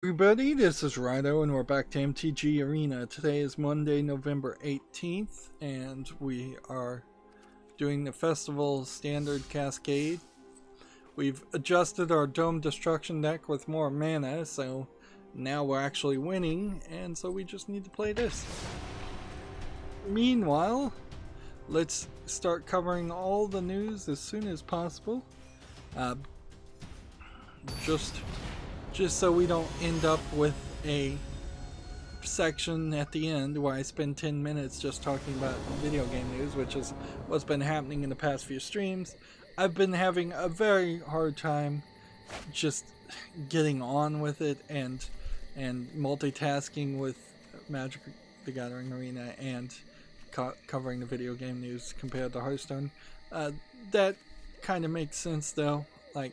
Everybody, this is Rydo and we're back to MTG Arena. Today is Monday, November 18th, and we are doing the festival standard cascade. We've adjusted our dome destruction deck with more mana, so now we're actually winning, and so we just need to play this. Meanwhile, let's start covering all the news as soon as possible. Just so we don't end up with a section at the end where I spend 10 minutes just talking about video game news, which is what's been happening in the past few streams. I've been having a very hard time just getting on with it and multitasking with Magic the Gathering Arena and covering the video game news compared to Hearthstone. That kind of makes sense though. Like,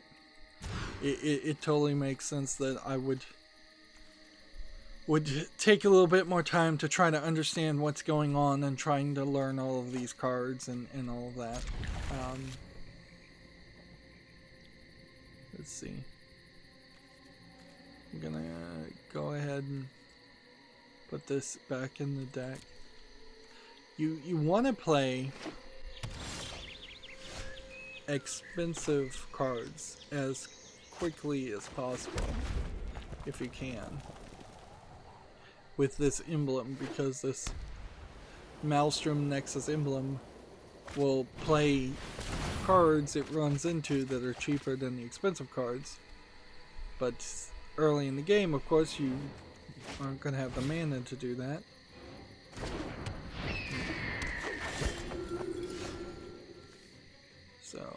it totally makes sense that I would take a little bit more time to try to understand what's going on and trying to learn all of these cards and all of that. Let's see. I'm gonna go ahead and put this back in the deck. You want to play expensive cards as quickly as possible if you can with this emblem, because this Maelstrom Nexus emblem will play cards it runs into that are cheaper than the expensive cards, but early in the game of course you aren't going to have the mana to do that. So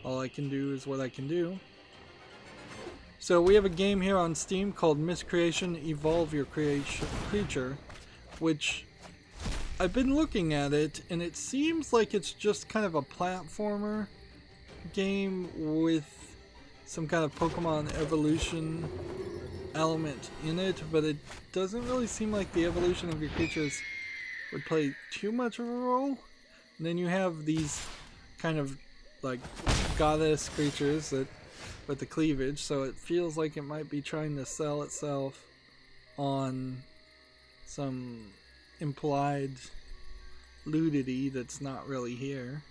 all I can do is what I can do. So we have a game here on Steam called Miscreation Evolve Your Creature, which I've been looking at it and it seems like it's just kind of a platformer game with some kind of Pokemon evolution element in it, but it doesn't really seem like the evolution of your creatures would play too much of a role. And then you have these kind of like goddess creatures that with the cleavage, so it feels like it might be trying to sell itself on some implied nudity that's not really here.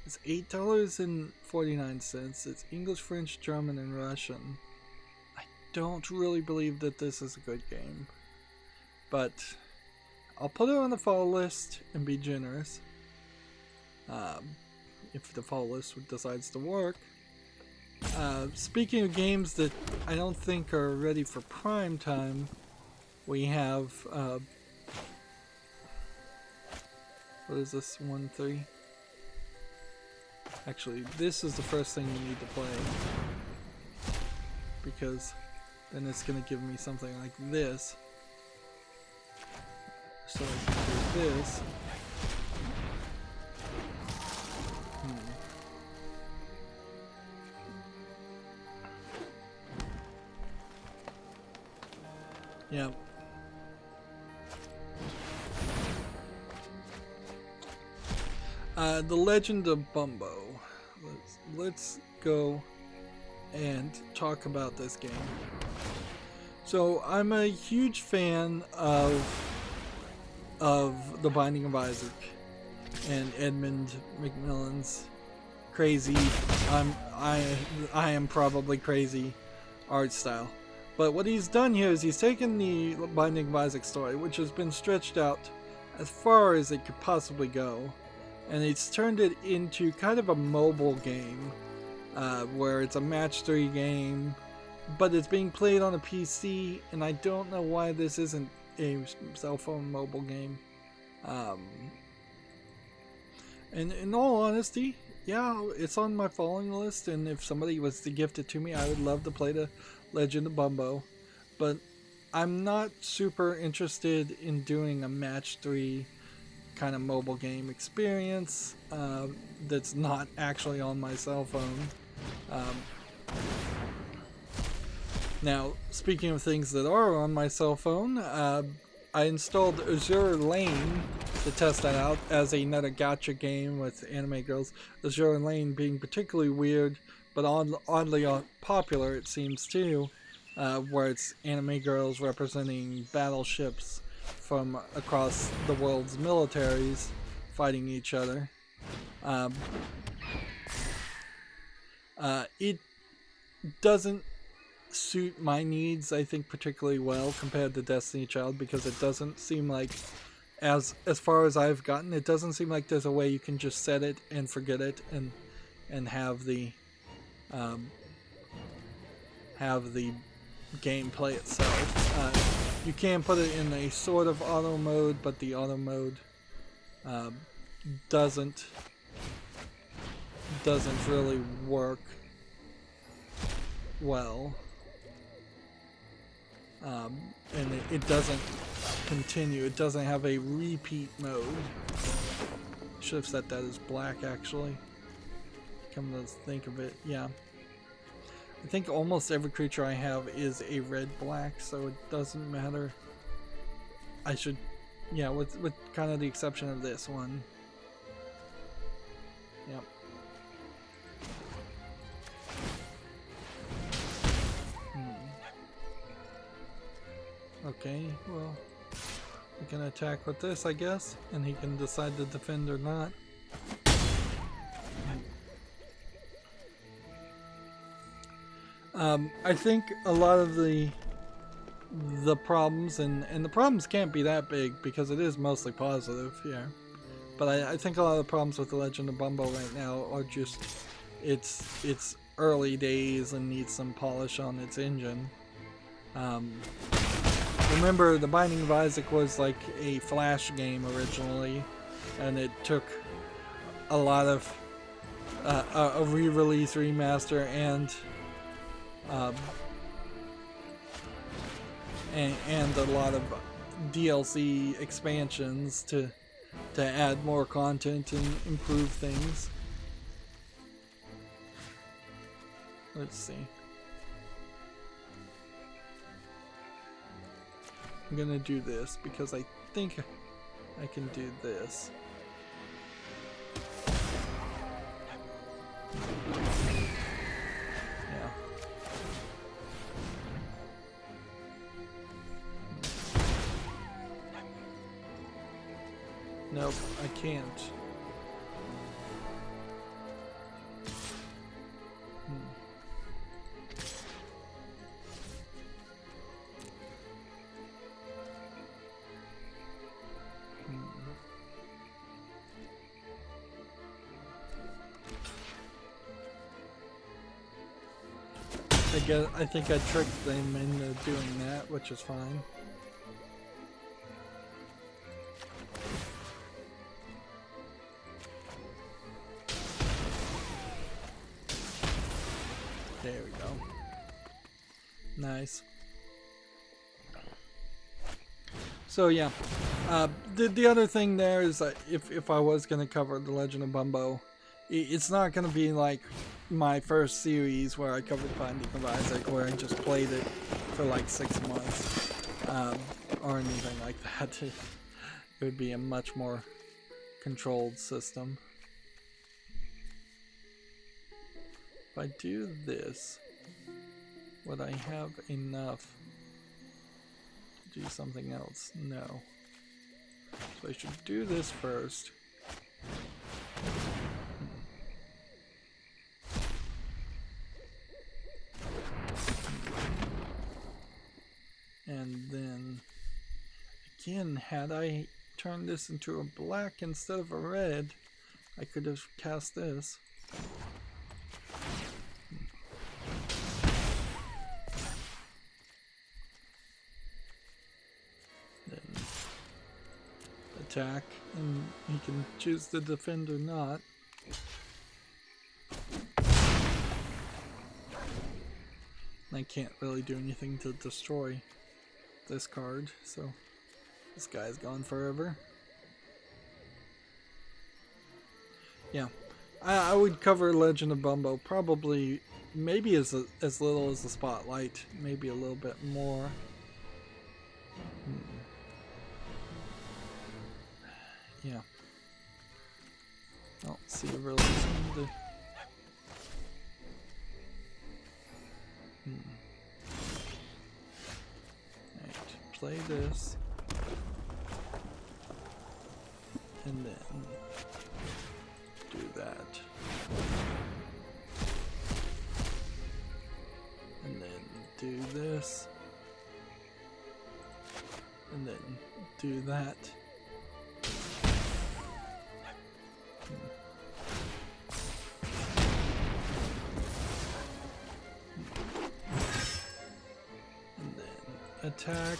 It's $8.49. It's English, French, German, and Russian. I don't really believe that this is a good game, but I'll put it on the follow list and be generous. If the follow list decides to work. Speaking of games that I don't think are ready for prime time, we have what is this? 1-3? Actually, this is the first thing you need to play, because then it's gonna give me something like this. So I can do this. Yep. The Legend of Bumbo. Let's go and talk about this game. So I'm a huge fan of The Binding of Isaac and Edmund Macmillan's crazy, I am probably crazy art style. But what he's done here is he's taken the Binding of Isaac story, which has been stretched out as far as it could possibly go, and he's turned it into kind of a mobile game, where it's a match 3 game, but it's being played on a PC, and I don't know why this isn't a cell phone mobile game. And in all honesty, yeah, it's on my following list, and if somebody was to gift it to me, I would love to play the Legend of Bumbo, but I'm not super interested in doing a match 3 kind of mobile game experience that's not actually on my cell phone. Now, speaking of things that are on my cell phone, I installed Azure Lane to test that out as another gacha game with anime girls. Azure Lane being particularly weird but oddly popular it seems too, where it's anime girls representing battleships from across the world's militaries fighting each other. It doesn't suit my needs, I think, particularly well compared to Destiny Child, because it doesn't seem like, as far as I've gotten, it doesn't seem like there's a way you can just set it and forget it and have the gameplay itself. You can put it in a sort of auto mode, but the auto mode doesn't really work well, and it doesn't continue. It doesn't have a repeat mode. Should have set that as black, actually. Come to think of it, yeah. I think almost every creature I have is a red-black, so it doesn't matter. I should, yeah, with kind of the exception of this one. Yep. Okay, well, we can attack with this, I guess, and he can decide to defend or not. I think a lot of the problems, and the problems can't be that big because it is mostly positive here, but I think a lot of the problems with The Legend of Bumbo right now are just it's early days and needs some polish on its engine. Remember, The Binding of Isaac was like a Flash game originally, and it took a lot of a re-release, remaster, and a lot of DLC expansions to add more content and improve things. Let's see. I'm gonna do this because I think I can do this. Yeah. Nope, I can't. I think I tricked them into doing that, which is fine. There we go. Nice. So yeah, the other thing there is that if I was going to cover The Legend of Bumbo, it's not going to be like my first series where I covered Binding of Isaac, where I just played it for like 6 months, or anything like that. It would be a much more controlled system. If I do this, would I have enough to do something else? No. So I should do this first. And then, again, had I turned this into a black instead of a red, I could have cast this. Then attack, and he can choose to defend or not. I can't really do anything to destroy this card, so this guy's gone forever. Yeah, I would cover Legend of Bumbo probably maybe as little as the Spotlight, maybe a little bit more. Yeah. I don't see a real reason to play this, and then do that, and then do this, and then do that. And then attack.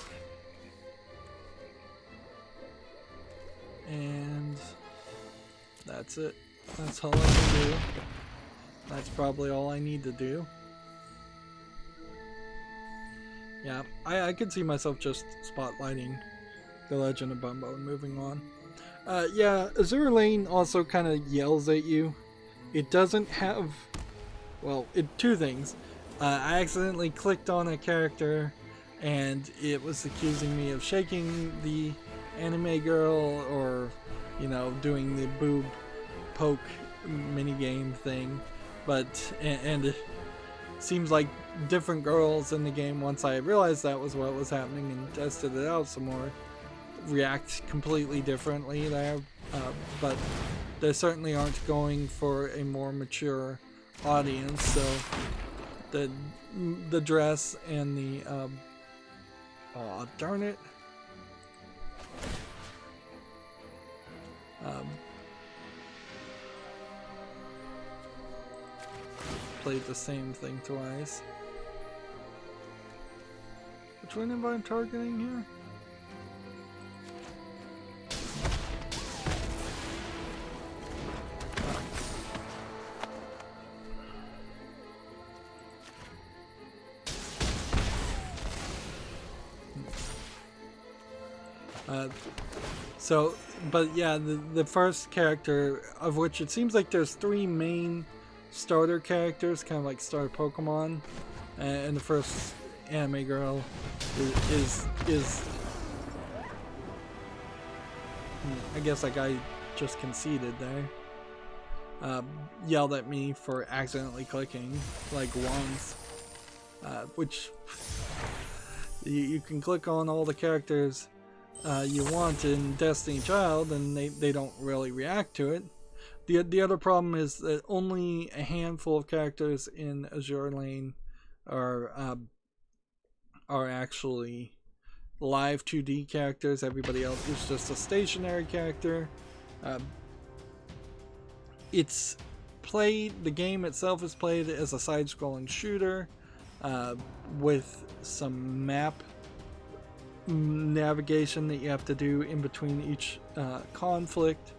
And that's it. That's all I can do. That's probably all I need to do. Yeah, I could see myself just spotlighting The Legend of Bumbo and moving on. Yeah, Azure Lane also kind of yells at you. It doesn't have, well, two things. I accidentally clicked on a character and it was accusing me of shaking the anime girl, or, you know, doing the boob poke minigame thing. But, and it seems like different girls in the game, once I realized that was what was happening and tested it out some more, react completely differently there. But they certainly aren't going for a more mature audience, so the dress and the oh darn it, played the same thing twice. Which one am I targeting here? So, but yeah, the first character, of which it seems like there's 3 main starter characters, kind of like starter Pokemon, and the first anime girl is I guess like I just conceded there, yelled at me for accidentally clicking like once, which you can click on all the characters you want in Destiny Child, and they don't really react to it. The other problem is that only a handful of characters in Azure Lane are actually live 2D characters. Everybody else is just a stationary character. It's played, the game itself is played as a side-scrolling shooter with some map navigation that you have to do in between each conflict,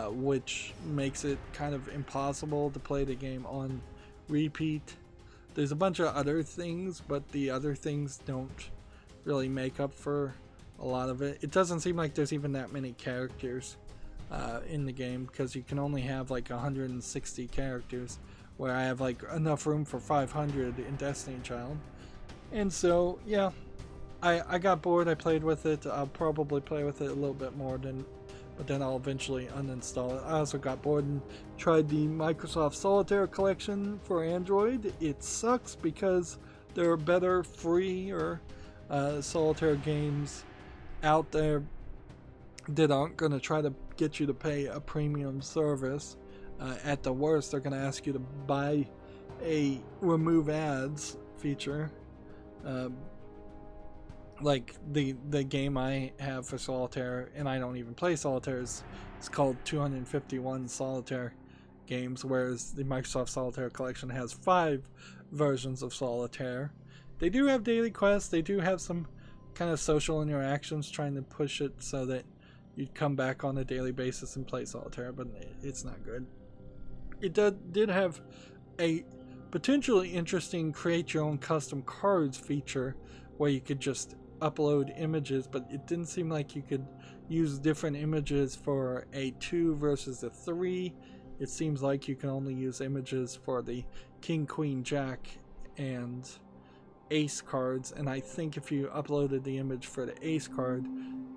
which makes it kind of impossible to play the game on repeat. There's a bunch of other things, but the other things don't really make up for a lot of it. It doesn't seem like there's even that many characters in the game, because you can only have like 160 characters, where I have like enough room for 500 in Destiny Child. And so yeah, I got bored. I played with it. I'll probably play with it a little bit more, but then I'll eventually uninstall it. I also got bored and tried the Microsoft Solitaire collection for Android. It sucks because there are better free or solitaire games out there that aren't going to try to get you to pay a premium service. At the worst, they're going to ask you to buy a remove ads feature. Like the game I have for Solitaire, and I don't even play Solitaire, it's called 251 Solitaire games, whereas the Microsoft Solitaire collection has 5 versions of Solitaire. They do have daily quests, they do have some kind of social interactions trying to push it so that you'd come back on a daily basis and play Solitaire, but it's not good. It did have a potentially interesting create your own custom cards feature where you could just upload images, but it didn't seem like you could use different images for a 2 versus a 3. It seems like you can only use images for the King, Queen, Jack, and Ace cards, and I think if you uploaded the image for the Ace card,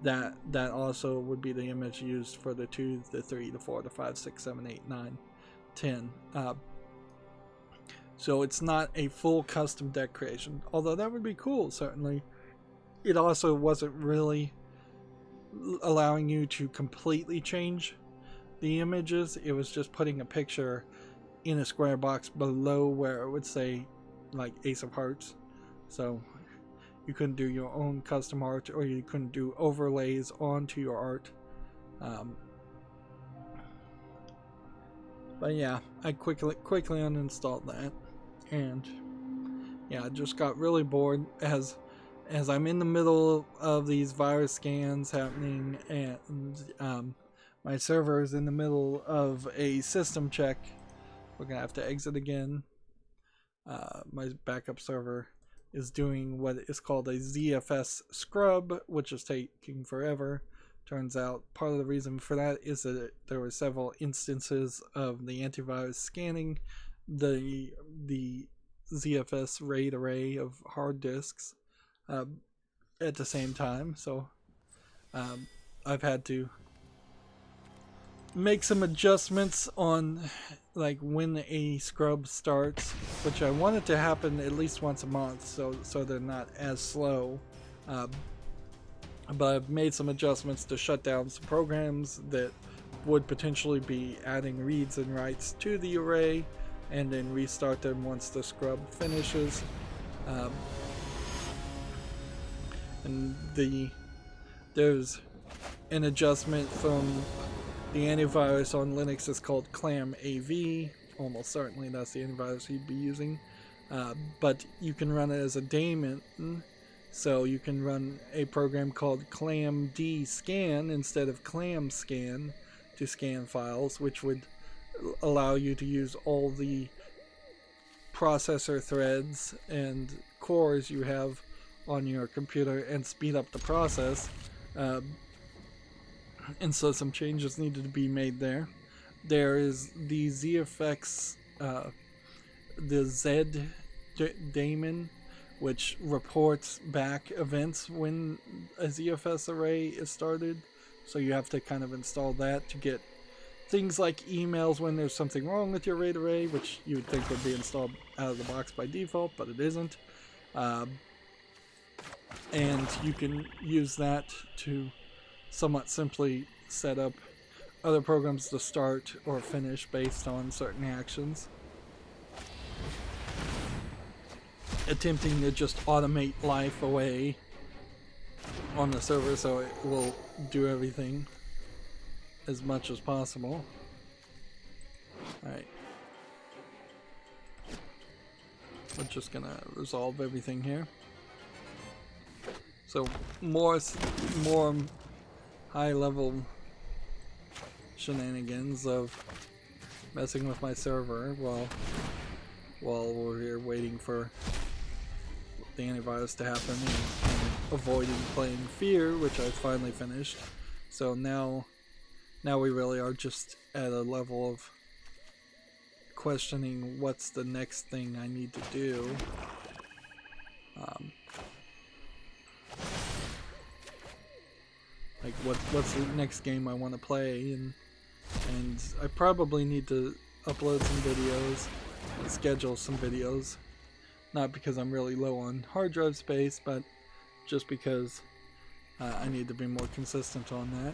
that also would be the image used for the 2, the 3, the 4, the 5, 6, 7, 8, 9, 10. So it's not a full custom deck creation, although that would be cool, certainly. it also wasn't really allowing you to completely change the images. It was just putting a picture in a square box below where it would say like Ace of Hearts. So you couldn't do your own custom art, or you couldn't do overlays onto your art. But yeah, I quickly uninstalled that, and yeah, I just got really bored as I'm in the middle of these virus scans happening, and my server is in the middle of a system check. We're gonna have to exit again. My backup server is doing what is called a ZFS scrub, which is taking forever. Turns out part of the reason for that is that there were several instances of the antivirus scanning the ZFS RAID array of hard disks at the same time. So I've had to make some adjustments on like when a scrub starts, which I want it to happen at least once a month, so they're not as slow. But I've made some adjustments to shut down some programs that would potentially be adding reads and writes to the array, and then restart them once the scrub finishes. And there's an adjustment from the antivirus on Linux is called Clam AV. Almost certainly that's the antivirus you'd be using. But you can run it as a daemon. So you can run a program called clamd scan instead of clam scan to scan files, which would allow you to use all the processor threads and cores you have on your computer and speed up the process. And so some changes needed to be made there. There is the ZFX, the Z daemon, which reports back events when a ZFS array is started. So you have to kind of install that to get things like emails when there's something wrong with your RAID array, which you would think would be installed out of the box by default, but it isn't. And you can use that to somewhat simply set up other programs to start or finish based on certain actions. Attempting to just automate life away on the server so it will do everything as much as possible. Alright. We're just gonna resolve everything here. So more high level shenanigans of messing with my server while we're here waiting for the antivirus to happen and avoiding playing Fear, which I finally finished. So now we really are just at a level of questioning what's the next thing I need to do. Like what's the next game I want to play, and I probably need to upload some videos and schedule some videos. Not because I'm really low on hard drive space, but just because I need to be more consistent on that.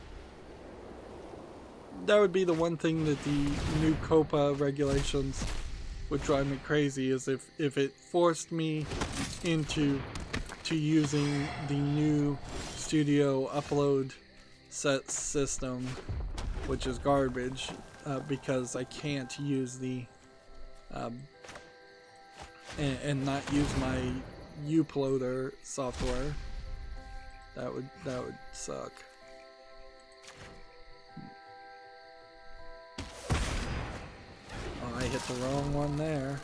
That would be the one thing that the new COPA regulations would drive me crazy, is if it forced me into using the new studio upload set system, which is garbage, because I can't use the and not use my uploader software. That would suck. Oh, I hit the wrong one there.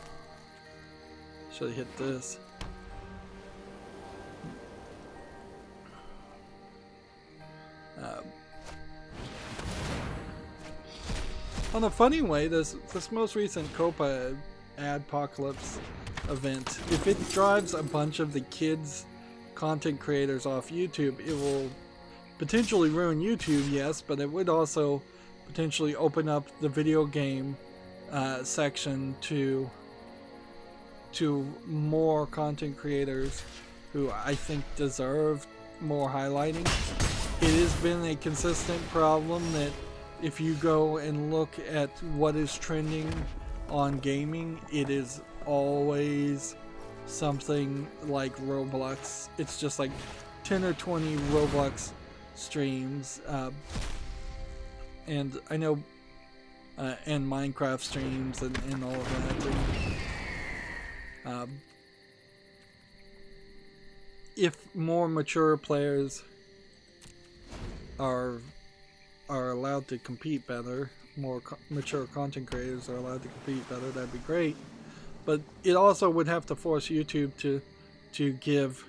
Should have hit this. On a funny way, this most recent COPA Adpocalypse event, if it drives a bunch of the kids content creators off YouTube, it will potentially ruin YouTube, yes, but it would also potentially open up the video game section to more content creators who I think deserve more highlighting. It has been a consistent problem that if you go and look at what is trending on gaming, it is always something like Roblox. It's just like 10 or 20 Roblox streams, and I know, and Minecraft streams and all of that. And, if more mature players are allowed to compete better, more mature content creators are allowed to compete better, that'd be great. But it also would have to force YouTube to give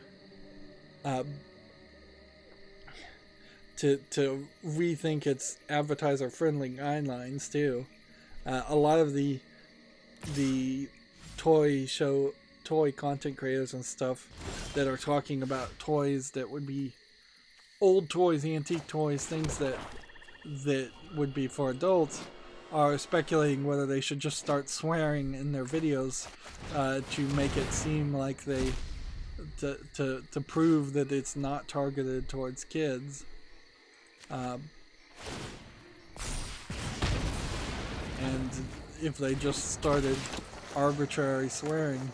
to rethink its advertiser friendly guidelines too. A lot of the toy content creators and stuff that are talking about toys that would be old toys, antique toys, things that would be for adults, are speculating whether they should just start swearing in their videos to make it seem like they to prove that it's not targeted towards kids. And if they just started arbitrary swearing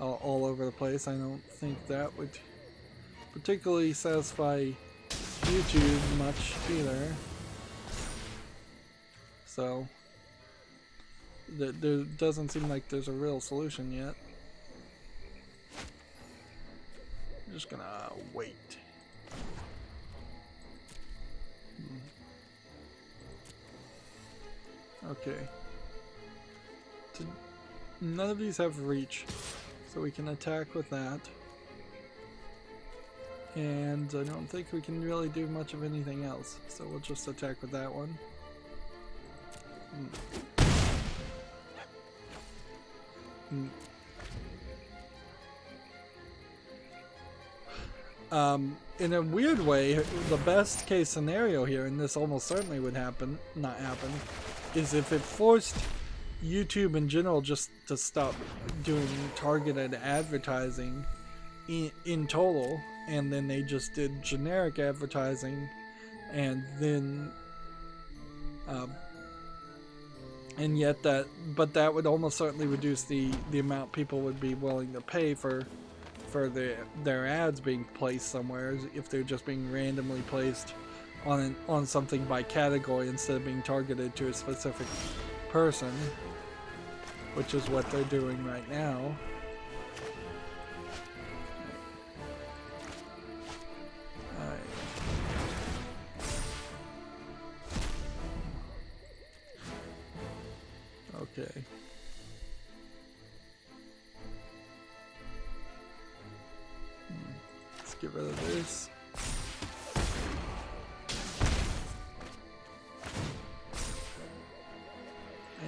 all over the place, I don't think that would particularly satisfy YouTube much either. So there doesn't seem like there's a real solution yet. I'm just gonna wait. Okay. None of these have reach, so we can attack with that. And I don't think we can really do much of anything else, so we'll just attack with that one. In a weird way, the best case scenario here, and this almost certainly would not happen, is if it forced YouTube in general just to stop doing targeted advertising in total, and then they just did generic advertising, and then and yet that would almost certainly reduce the amount people would be willing to pay for their ads being placed somewhere, if they're just being randomly placed on something by category instead of being targeted to a specific person, which is what they're doing right now. Okay. Let's get rid of this.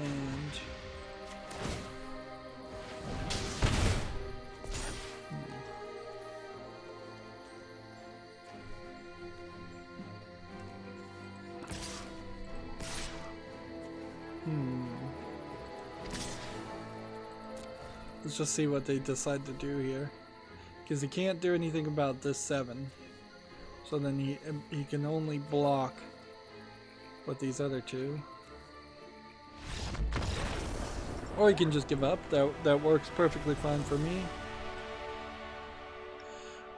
And let's just see what they decide to do here, because he can't do anything about this 7, so then he can only block with these other 2, or he can just give up. That works perfectly fine for me.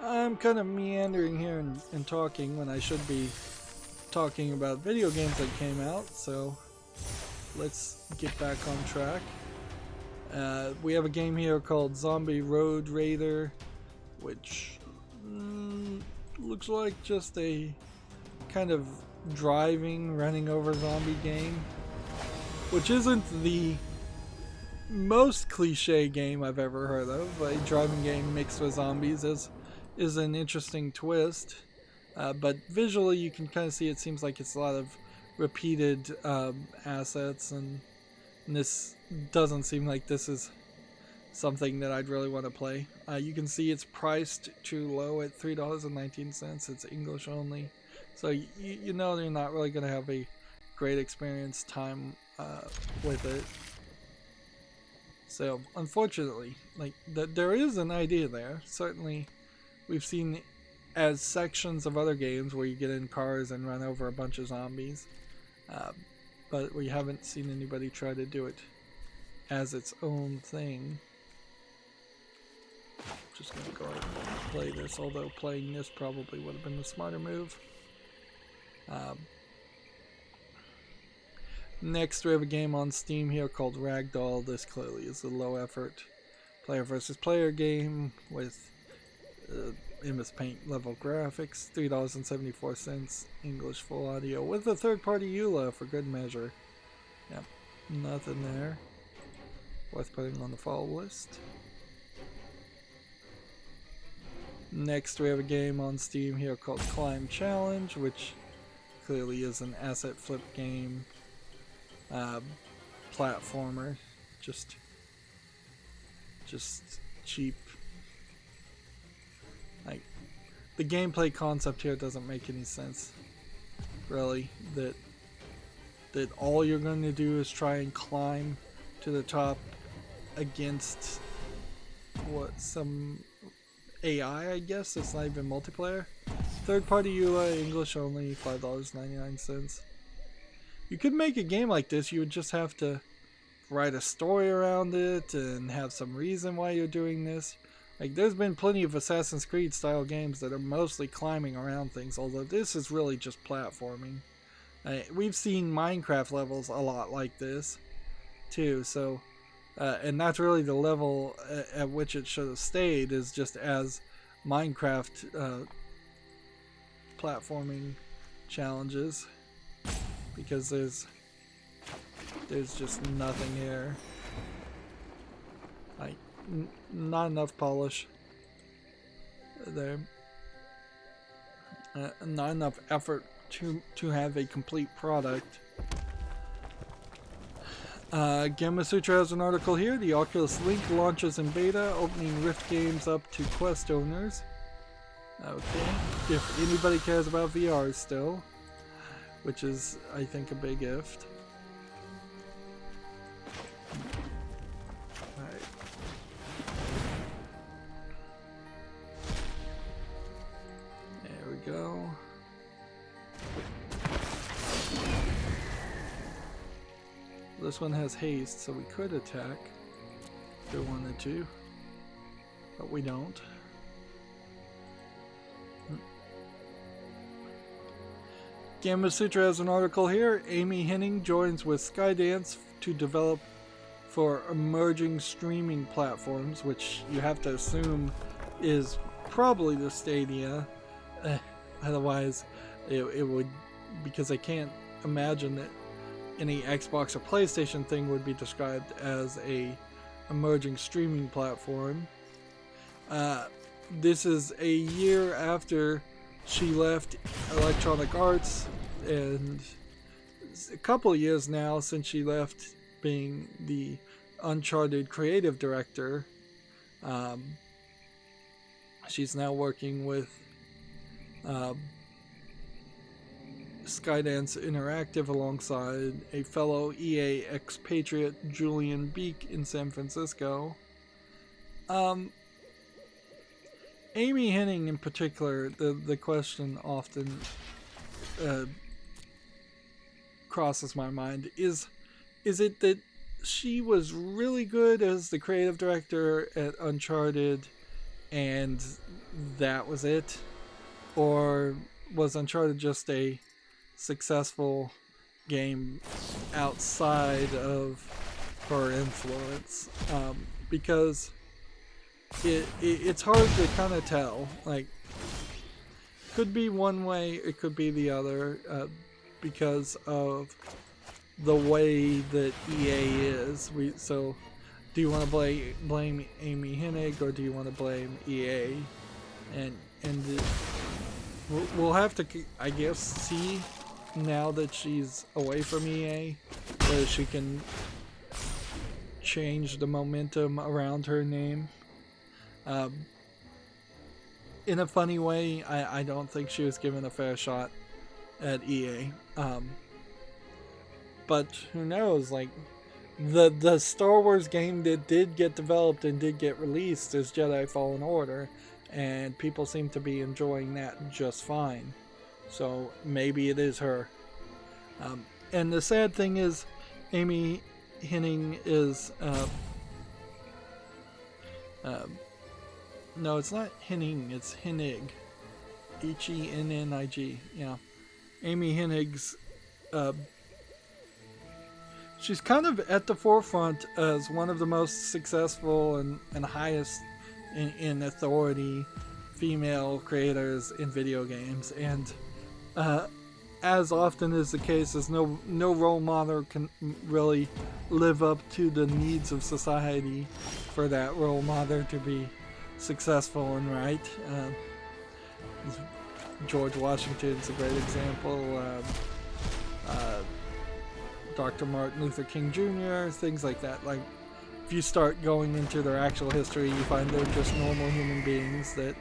I'm kind of meandering here and talking when I should be talking about video games that came out, so let's get back on track. We have a game here called Zombie Road Raider, which looks like just a kind of driving, running over zombie game, which isn't the most cliche game I've ever heard of. A driving game mixed with zombies is an interesting twist, but visually you can kind of see it seems like it's a lot of repeated assets, and this doesn't seem like this is something that I'd really want to play. You can see it's priced too low at $3.19. It's English only, so you know you're not really going to have a great experience time with it. So unfortunately, like there is an idea there. Certainly, we've seen as sections of other games where you get in cars and run over a bunch of zombies, but we haven't seen anybody try to do it as its own thing. Just gonna go ahead and play this, although playing this probably would have been the smarter move. Next, we have a game on Steam here called Ragdoll. This clearly is a low effort player versus player game with MS Paint level graphics, $3.74, English full audio, with a third-party EULA for good measure. Yep, nothing there. Worth putting on the follow list. Next, we have a game on Steam here called Climb Challenge, which clearly is an asset flip game, platformer, just cheap. Like, the gameplay concept here doesn't make any sense, really. That all you're going to do is try and climb to the top against what, some AI, I guess. It's not even multiplayer. Third-party EULA, English only, $5.99. You could make a game like this. You would just have to write a story around it and have some reason why you're doing this. Like, there's been plenty of Assassin's Creed style games that are mostly climbing around things, although this is really just platforming. We've seen Minecraft levels a lot like this too, so and that's really the level at which it should have stayed, is just as Minecraft platforming challenges, because there's just nothing here. Like, not enough polish there, not enough effort to have a complete product. Gamasutra has an article here. The Oculus Link launches in beta, opening Rift games up to Quest owners. Okay, if anybody cares about VR still, which is, I think, a big if. Alright. There we go. This one has haste, so we could attack if we wanted to, but we don't. Gamasutra has an article here. Amy Hennig joins with Skydance to develop for emerging streaming platforms, which you have to assume is probably the Stadia. Otherwise, it would, because I can't imagine that any Xbox or PlayStation thing would be described as a emerging streaming platform. This is a year after she left Electronic Arts, and a couple of years now since she left being the Uncharted creative director. She's now working with Skydance Interactive alongside a fellow EA expatriate, Julian Beek, in San Francisco. Amy Hennig in particular, the question often crosses my mind. Is it that she was really good as the creative director at Uncharted and that was it? Or was Uncharted just a successful game outside of her influence? Because it's hard to kind of tell. Like, could be one way, it could be the other, because of the way that EA is. So do you want to blame Amy Hennig, or do you want to blame EA? And we'll have to, I guess, see now that she's away from EA, whether she can change the momentum around her name. In a funny way, I don't think she was given a fair shot at EA. But who knows, like, The Star Wars game that did get developed and did get released is Jedi Fallen Order, and people seem to be enjoying that just fine. So maybe it is her. And the sad thing is, Amy Hennig is no, it's not Hennig, it's Hennig. Hennig. Yeah. Amy Hennig's she's kind of at the forefront as one of the most successful and highest in authority female creators in video games, and as often is the case, is no role model can really live up to the needs of society for that role model to be successful and right. George Washington's a great example. Dr. Martin Luther King Jr., things like that. Like, if you start going into their actual history, you find they're just normal human beings that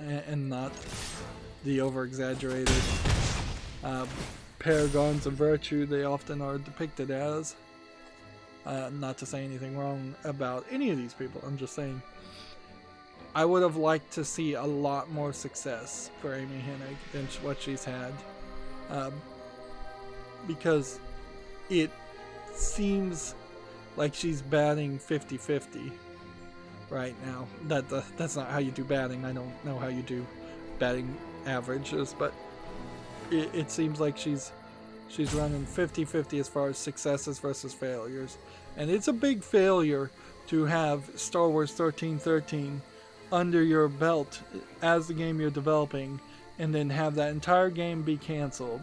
and not the over-exaggerated paragons of virtue they often are depicted as. Not to say anything wrong about any of these people. I'm just saying I would have liked to see a lot more success for Amy Hennig than what she's had. Because it seems like she's batting 50-50 right now. That's not how you do batting. I don't know how you do batting averages, but it seems like she's running 50-50 as far as successes versus failures. And it's a big failure to have Star Wars 1313 under your belt as the game you're developing, and then have that entire game be canceled,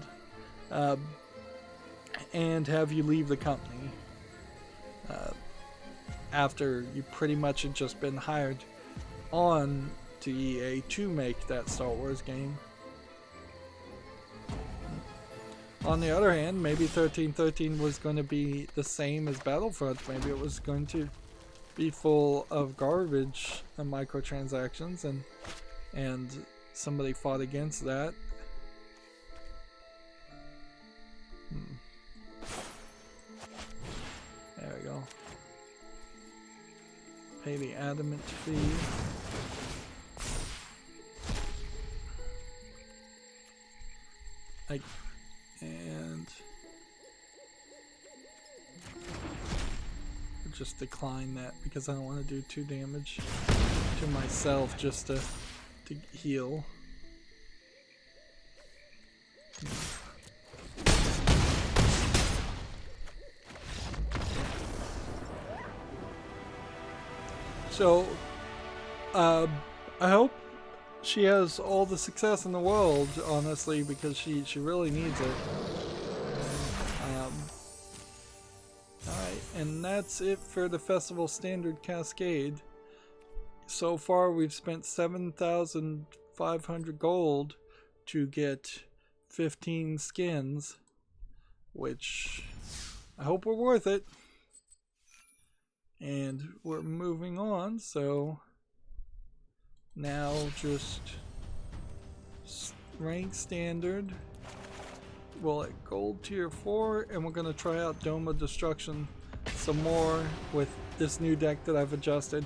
and have you leave the company after you pretty much had just been hired on to EA to make that Star Wars game. On the other hand, maybe 1313 was going to be the same as Battlefront. Maybe it was going to be full of garbage and microtransactions, and somebody fought against that. There we go. Pay the adamant fee. And just decline that because I don't want to do 2 damage to myself just to heal. So I hope she has all the success in the world, honestly, because she really needs it. Alright, and that's it for the Festival Standard Cascade. So far we've spent 7,500 gold to get 15 skins, which I hope are worth it. And we're moving on, so now just rank standard. We'll at gold tier 4, and we're going to try out Dome of Destruction some more with this new deck that I've adjusted.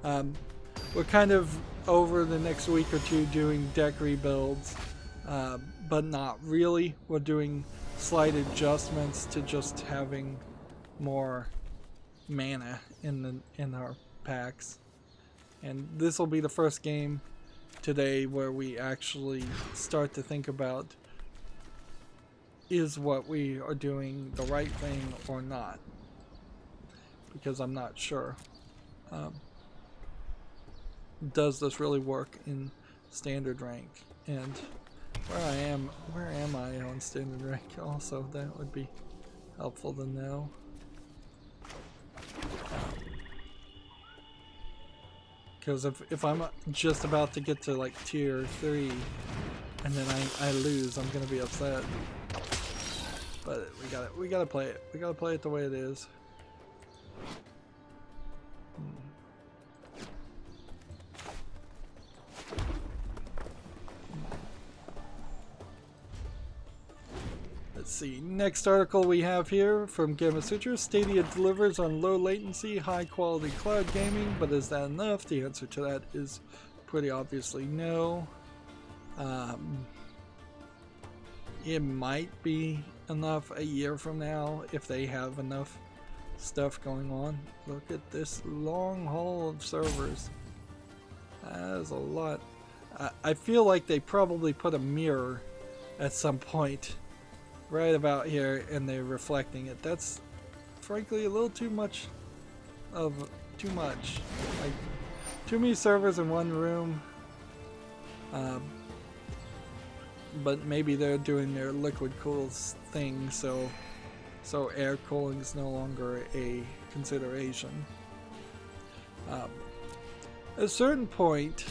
We're kind of over the next week or two doing deck rebuilds, but not really. We're doing slight adjustments to just having more mana in our packs. And this will be the first game today where we actually start to think about, is what we are doing the right thing or not? Because I'm not sure. Does this really work in standard rank? And where am I on standard rank also? That would be helpful to know. Because if I'm just about to get to like tier 3 and then I lose, I'm gonna be upset. But we gotta play it. We gotta play it the way it is. Let's see. Next article we have here from Gamma Sutra. Stadia delivers on low latency, high quality cloud gaming, but is that enough? The answer to that is pretty obviously no. It might be enough a year from now if they have enough stuff going on. Look at this long haul of servers. That is a lot. I feel like they probably put a mirror at some point right about here and they're reflecting it. That's frankly a little too much. Like too many servers in one room. But maybe they're doing their liquid cool thing, so air cooling is no longer a consideration. At a certain point,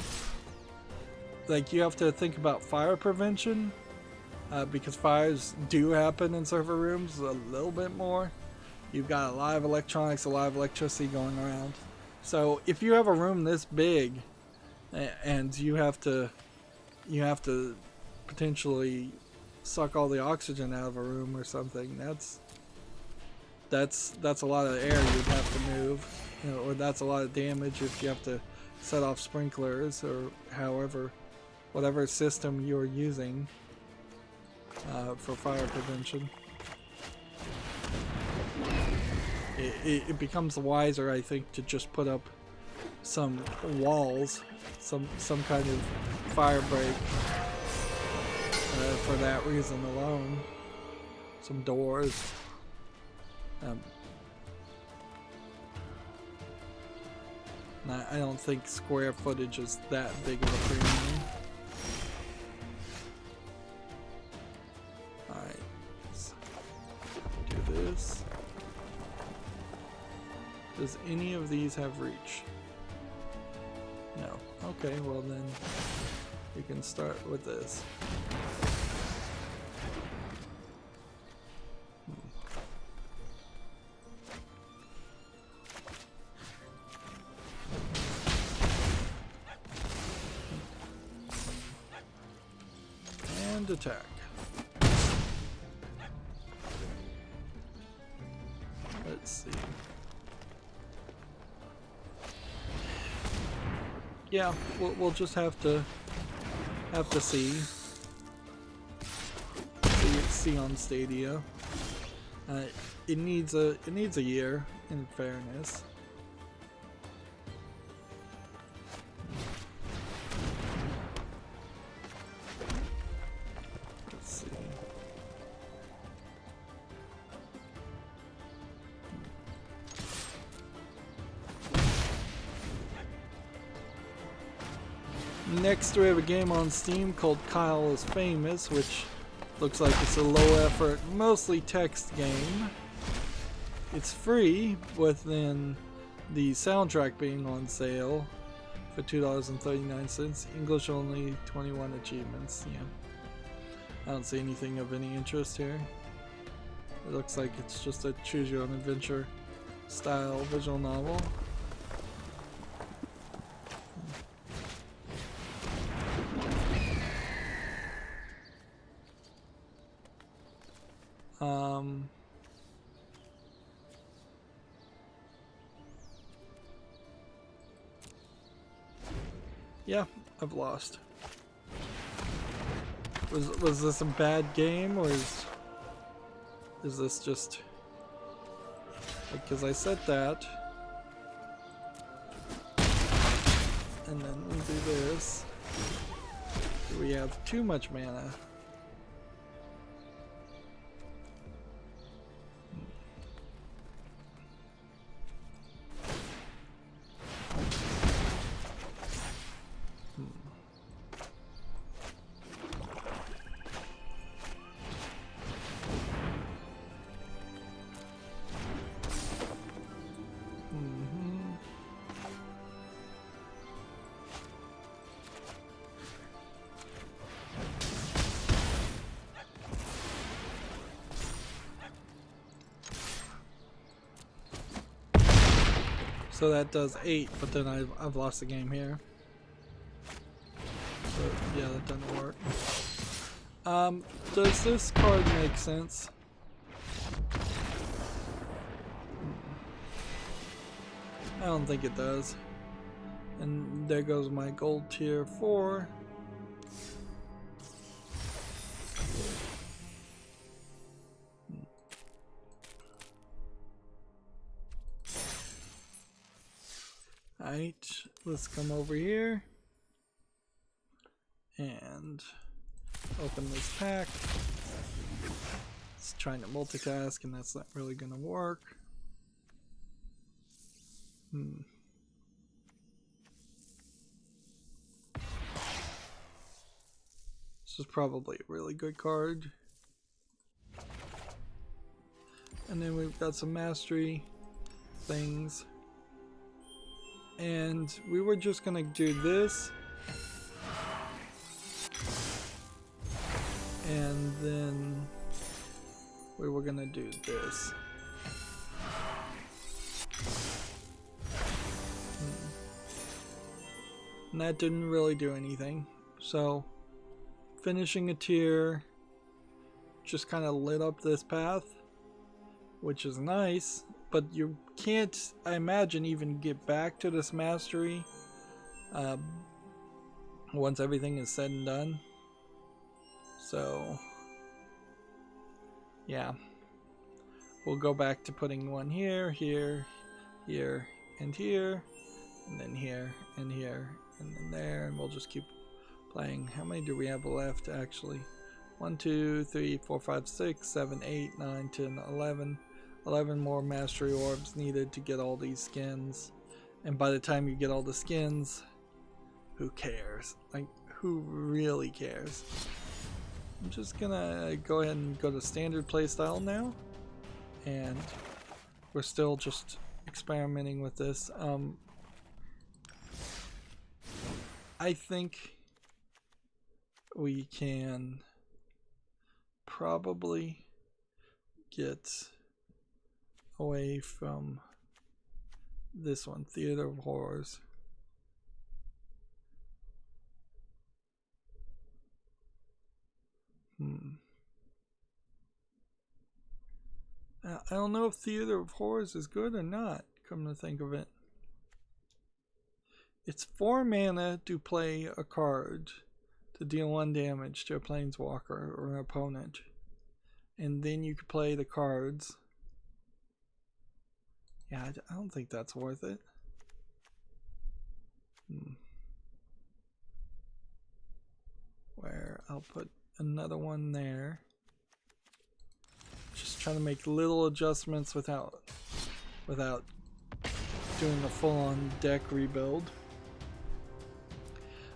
like, you have to think about fire prevention, because fires do happen in server rooms a little bit more. You've got a lot of electronics, a lot of electricity going around. So if you have a room this big and you have to potentially suck all the oxygen out of a room or something, that's a lot of air you'd have to move, you know, or that's a lot of damage if you have to set off sprinklers or whatever system you're using for fire prevention. It becomes wiser, I think, to just put up some walls, some kind of fire break for that reason alone. Some doors. I don't think square footage is that big of a premium. Alright, let's do this. Does any of these have reach? No. Okay, well then we can start with this. And attack. Let's see. Yeah, we'll just have to see on Stadia. It needs a year, in fairness. Let's see. Next we have a game on Steam called Kyle is Famous, which looks like it's a low effort, mostly text game. It's free, with then the soundtrack being on sale for $2.39. English only, 21 achievements. Yeah, I don't see anything of any interest here. It looks like it's just a choose your own adventure style visual novel. Yeah, I've lost. Was this a bad game, or is this just because I said that, and then we do this? Do we have too much mana? So that does 8, but then I've lost the game here. So yeah, that doesn't work. Does this card make sense? I don't think it does. And there goes my gold tier 4. Alright, let's come over here and open this pack. It's trying to multitask and that's not really gonna work. This is probably a really good card. And then we've got some mastery things. And we were just gonna do this. And then we were gonna do this. And that didn't really do anything. So finishing a tier just kind of lit up this path, which is nice, but you can't, I imagine, even get back to this mastery once everything is said and done. So yeah, we'll go back to putting one here, here, here, and here, and then here, and here, and then there, and we'll just keep playing. How many do we have left actually? 1, 2, 3, 4, 5, 6, 7, 8, 9, 10, 11. 11 more mastery orbs needed to get all these skins. And by the time you get all the skins, who cares? Like, who really cares? I'm just gonna go ahead and go to standard playstyle now. And we're still just experimenting with this. I think we can probably get away from this one, Theater of Horrors. I don't know if Theater of Horrors is good or not, come to think of it. It's 4 mana to play a card to deal 1 damage to a planeswalker or an opponent. And then you can play the cards. Yeah, I don't think that's worth it. Where I'll put another one there. Just trying to make little adjustments without doing a full-on deck rebuild.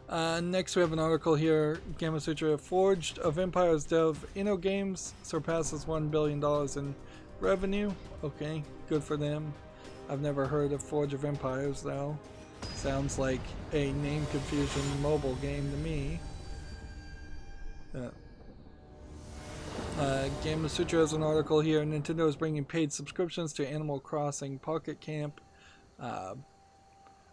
Next we have an article here. Gamma Sutra, Forged of Empires dev InnoGames surpasses $1 billion in revenue. Okay, good for them. I've never heard of Forge of Empires though. Sounds like a name confusion mobile game to me. Gamma Sutra has an article here. Nintendo is bringing paid subscriptions to Animal Crossing Pocket Camp.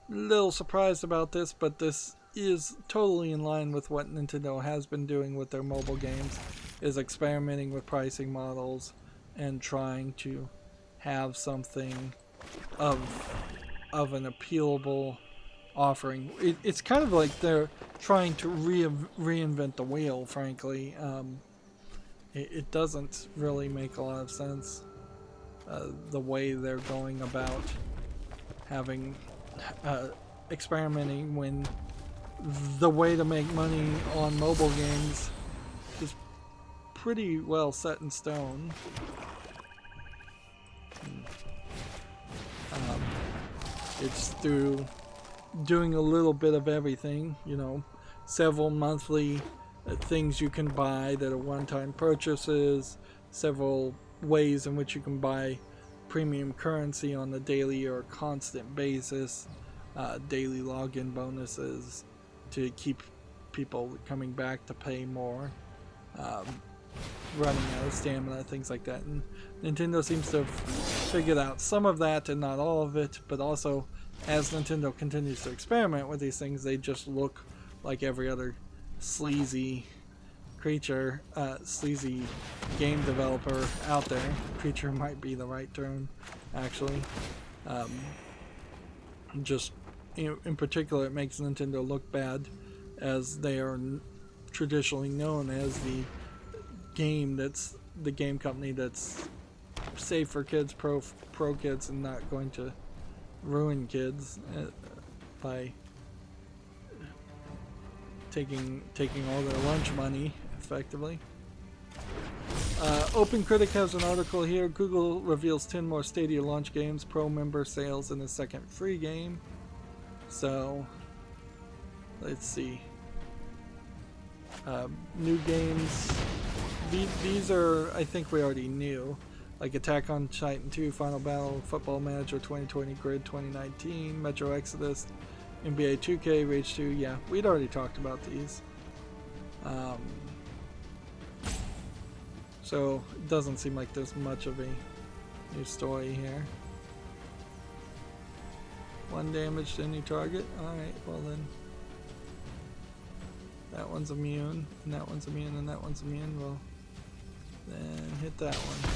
Little surprised about this, but this is totally in line with what Nintendo has been doing with their mobile games, is experimenting with pricing models and trying to have something of an appealable offering. It's kind of like they're trying to reinvent the wheel, frankly. It doesn't really make a lot of sense the way they're going about having experimenting when the way to make money on mobile games is pretty well set in stone. It's through doing a little bit of everything, you know, several monthly things you can buy that are one-time purchases, several ways in which you can buy premium currency on a daily or constant basis, daily login bonuses to keep people coming back to pay more, running out of stamina, things like that. And Nintendo seems to have figured out some of that and not all of it, but also as Nintendo continues to experiment with these things, they just look like every other sleazy creature, sleazy game developer out there. Creature might be the right term, actually. Just in particular, it makes Nintendo look bad, as they are traditionally known as the game company that's safe for kids, pro kids, and not going to ruin kids by taking all their lunch money, effectively. OpenCritic has an article here. Google reveals 10 more Stadia launch games, pro member sales, and a second free game. So, let's see. New games. These are, I think we already knew. Like Attack on Titan 2, Final Battle, Football Manager 2020, Grid 2019, Metro Exodus, NBA 2K, Rage 2. Yeah, we'd already talked about these. So it doesn't seem like there's much of a new story here. 1 damage to any target. Alright, well then. That one's immune, and that one's immune, and that one's immune. Well, then hit that one.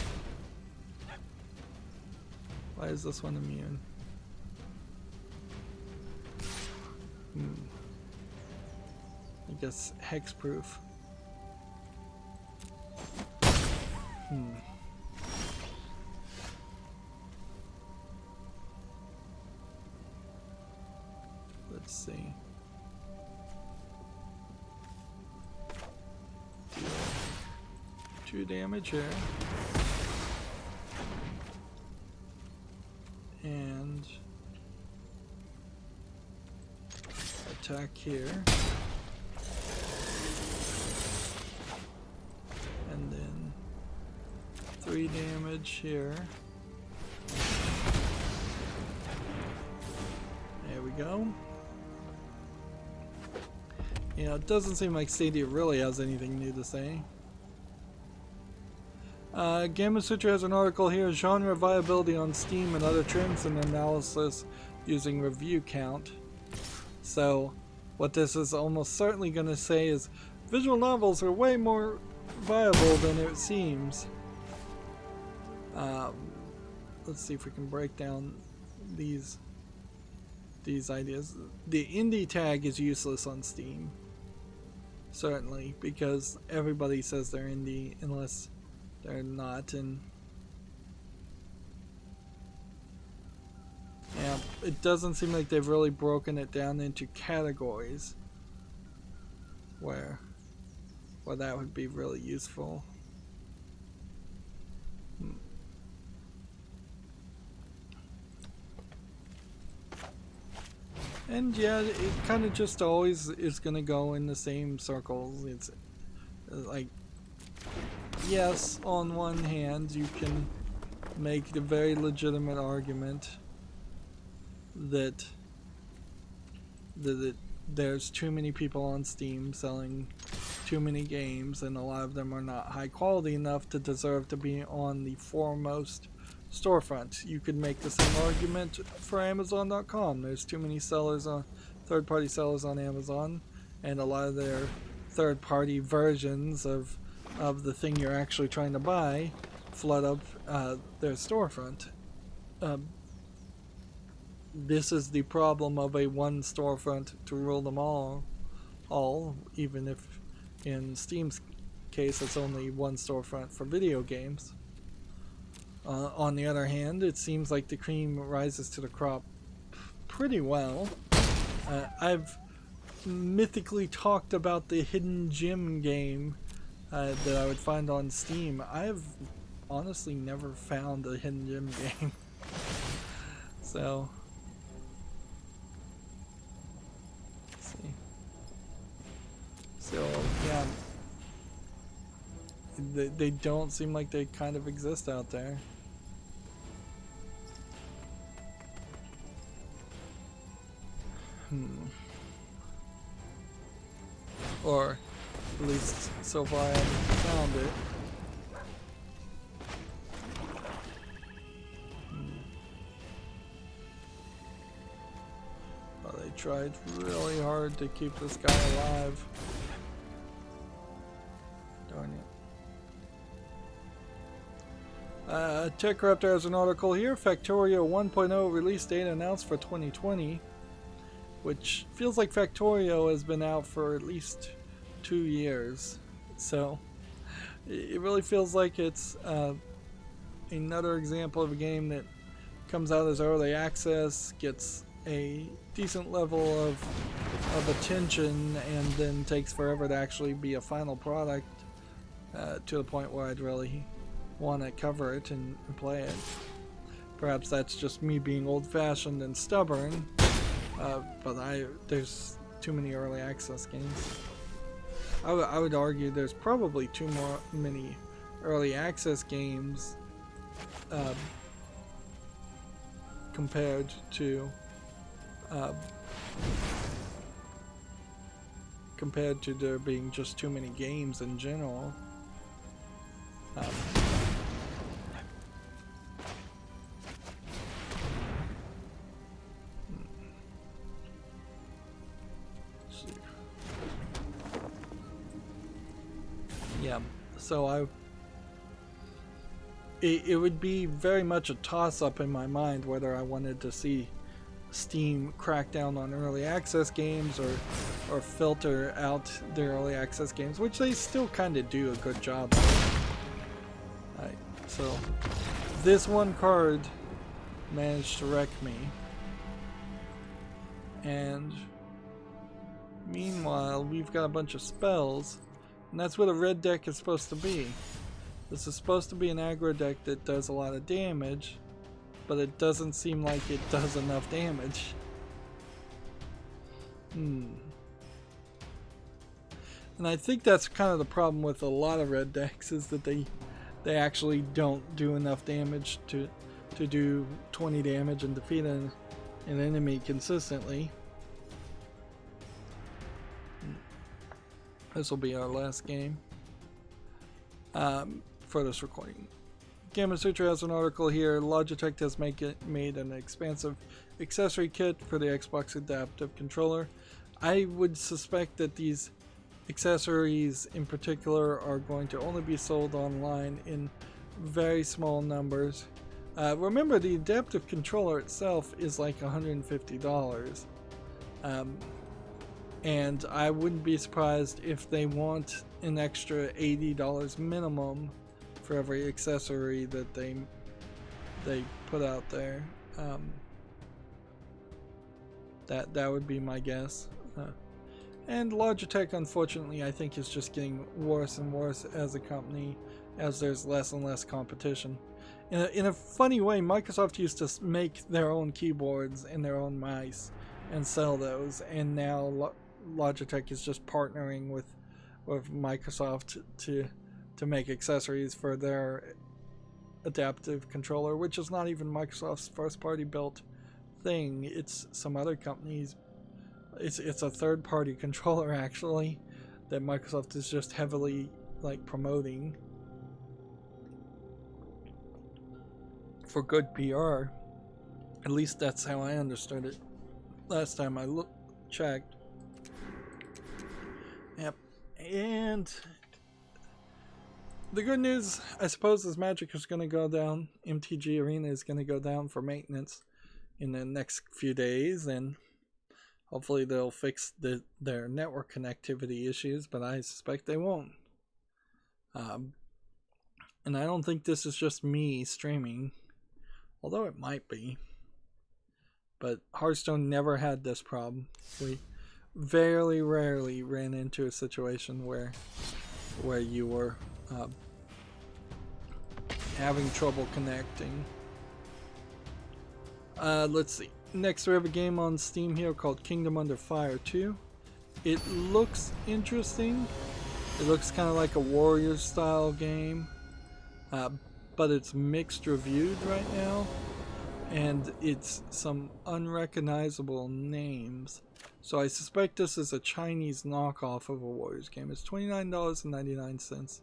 Why is this one immune? I guess hexproof. Let's see. 2 damage here. And attack here. And then 3 damage here. There we go. Yeah, it doesn't seem like Stadia really has anything new to say. Gamma Sutra has an article here, genre viability on Steam and other trends and analysis using review count. So, what this is almost certainly going to say is visual novels are way more viable than it seems. Let's see if we can break down these ideas. The indie tag is useless on Steam. Certainly, because everybody says they're indie unless they're not, and yeah, it doesn't seem like they've really broken it down into categories where that would be really useful. And yeah, it kind of just always is going to go in the same circles. It's like, yes, on one hand, you can make the very legitimate argument that there's too many people on Steam selling too many games, and a lot of them are not high quality enough to deserve to be on the foremost storefront. You could make the same argument for Amazon.com. There's too many sellers on third-party sellers on Amazon, and a lot of their third-party versions of the thing you're actually trying to buy flood up their storefront. This is the problem of a one storefront to rule them all, even if in Steam's case it's only one storefront for video games. On the other hand, it seems like the cream rises to the crop pretty well. I've mythically talked about the hidden gem game that I would find on Steam. I've honestly never found a hidden gem game. So, let's see. So, yeah. They don't seem like they kind of exist out there. Or at least so far I haven't found it. Well, they tried really hard to keep this guy alive. Darn TechRaptor has an article here. Factorio 1.0 release date announced for 2020, which feels like Factorio has been out for at least 2 years. So it really feels like it's another example of a game that comes out as early access, gets a decent level of attention, and then takes forever to actually be a final product, to the point where I'd really want to cover it and play it. Perhaps that's just me being old-fashioned and stubborn, but there's too many early access games. I would argue there's probably many early access games compared to there being just too many games in general. Yeah, so it would be very much a toss-up in my mind whether I wanted to see Steam crack down on early access games or filter out the early access games, which they still kind of do a good job of. Right, so this one card managed to wreck me, and meanwhile we've got a bunch of spells, and that's what a red deck is supposed to be. This is supposed to be an aggro deck that does a lot of damage, but it doesn't seem like it does enough damage. And I think that's kind of the problem with a lot of red decks, is that they actually don't do enough damage to do 20 damage and defeat an enemy consistently. This will be our last game for this recording. Gamer Sutra has an article here. Logitech has made an expansive accessory kit for the Xbox Adaptive Controller. I would suspect that these accessories in particular are going to only be sold online in very small numbers. Remember, the Adaptive Controller itself is like $150. And I wouldn't be surprised if they want an extra $80 minimum for every accessory that they put out there. That would be my guess. And Logitech, unfortunately, I think is just getting worse and worse as a company, as there's less and less competition. In a funny way, Microsoft used to make their own keyboards and their own mice and sell those, and now Logitech is just partnering with Microsoft to make accessories for their adaptive controller, which is not even Microsoft's first-party built thing. It's some other companies. It's a third-party controller, actually, that Microsoft is just heavily promoting for good PR. At least that's how I understood it last time I checked. Yep. And the good news, I suppose, is Magic is going to go down. MTG Arena is going to go down for maintenance in the next few days, and hopefully they'll fix their network connectivity issues, but I suspect they won't. And I don't think this is just me streaming, although it might be. But Hearthstone never had this problem. We very rarely ran into a situation where you were having trouble connecting. Let's see. Next we have a game on Steam here called Kingdom Under Fire 2. It looks interesting. It looks kind of like a Warriors style game, but it's mixed reviewed right now, and it's some unrecognizable names. So I suspect this is a Chinese knockoff of a Warriors game. It's $29.99.